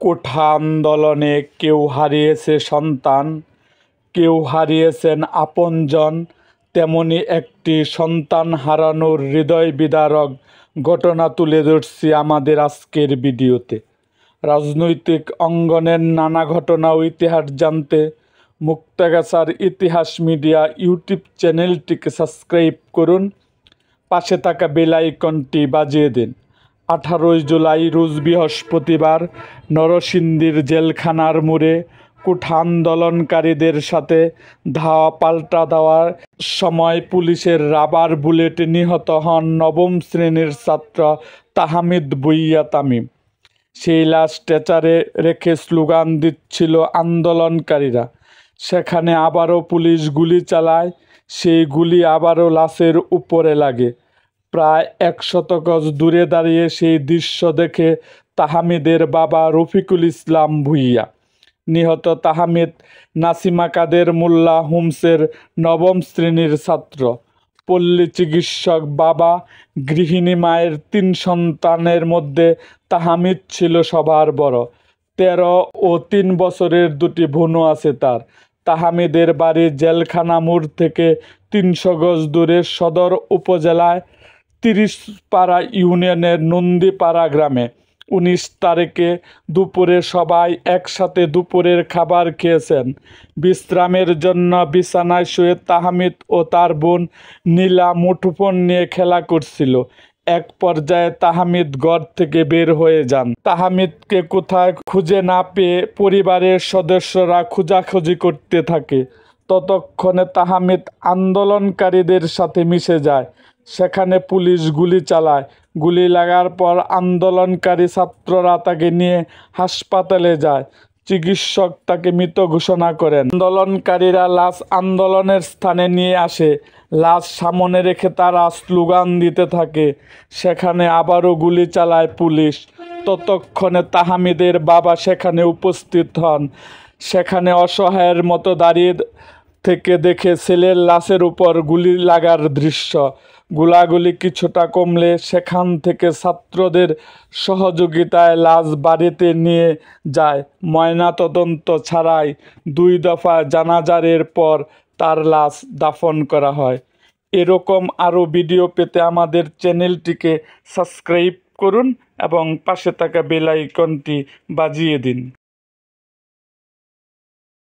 কোঠা আন্দোলনে কেউ হারিয়েছে সন্তান, কেউ হারিয়েছেন আপনজন। তেমনি একটি সন্তান হারানোর হৃদয় বিদারক ঘটনা তুলে ধরছি আমাদের আজকের ভিডিওতে। রাজনৈতিক অঙ্গনের নানা ঘটনা ও ইতিহাস জানতে মুক্তাগাছার ইতিহাস মিডিয়া ইউটিউব চ্যানেলটিকে সাবস্ক্রাইব করুন, পাশে থাকা বেল আইকনটি বাজিয়ে দিন। 18 জুলাই রোজ বৃহস্পতিবার নরসিংদীর জেলখানার মোড়ে কোঠা আন্দোলনকারীদের সাথে ধাওয়া পাল্টা দেওয়ার সময় পুলিশের রাবার বুলেটে নিহত হন নবম শ্রেণীর ছাত্র তাহমিদ ভূঁইয়া তামিম। সেই লাশ স্ট্রেচারে রেখে স্লোগান দিচ্ছিল আন্দোলনকারীরা। সেখানে আবারও পুলিশ গুলি চালায়, সেই গুলি আবারও লাশের উপরে লাগে। প্রায় 100 গজ দূরে দাঁড়িয়ে সেই দৃশ্য দেখে তাহমিদের বাবা রফিকুল ইসলাম ভূঁইয়া। নিহত তাহমিদ নাসিমা কাদের মোল্লা হোমসের নবম শ্রেণীর ছাত্র। পল্লী চিকিৎসক বাবা, গৃহিণী মায়ের 3 সন্তানের মধ্যে তাহমিদ ছিল সবার বড়। 13 ও 3 বছরের 2টি বোনও আছে তার। তাহমিদের বাড়ি জেলখানা মোড় থেকে 300 গজ দূরে সদর উপজেলায় 30 পাড়া ইউনিয়নের নন্দীপাড়া গ্রামে। 19 তারিখে দুপুরে সবাই একসাথে দুপুরের খাবার খেয়েছেন। বিশ্রামের জন্য বিছানায় শুয়ে তাহমিদ ও তার বোন নীলা মুঠোফোন নিয়ে খেলা করছিল। এক পর্যায়ে তাহমিদ ঘর থেকে বের হয়ে যান। তাহমিদকে কোথায় খুঁজে না পেয়ে পরিবারের সদস্যরা খোঁজাখুঁজি করতে থাকে। ততক্ষণে তাহমিদ আন্দোলনকারীদের সাথে মিশে যায়। সেখানে পুলিশ গুলি চালায়। গুলি লাগার পর আন্দোলনকারী ছাত্ররা তাকে নিয়ে হাসপাতালে যায়। চিকিৎসক তাকে মৃত ঘোষণা করেন। আন্দোলনকারীরা লাশ আন্দোলনের স্থানে নিয়ে আসে। লাশ সামনে রেখে তারা স্লোগান দিতে থাকে। সেখানে আবারও গুলি চালায় পুলিশ। ততক্ষণে তাহমিদের বাবা সেখানে উপস্থিত হন। সেখানে অসহায়ের মতো দাঁড়িয়ে থেকে দেখে ছেলের লাশের উপর গুলি লাগার দৃশ্য। গোলাগুলি কিছুটা কমলে সেখান থেকে ছাত্রদের সহযোগিতায় লাশ বাড়িতে নিয়ে যায়। ময়নাতদন্ত ছাড়াই 2 দফা জানাজার পর তার লাশ দাফন করা হয়। এরকম আরও ভিডিও পেতে আমাদের চ্যানেলটিকে সাবস্ক্রাইব করুন এবং পাশে থাকা বেল আইকনটি বাজিয়ে দিন।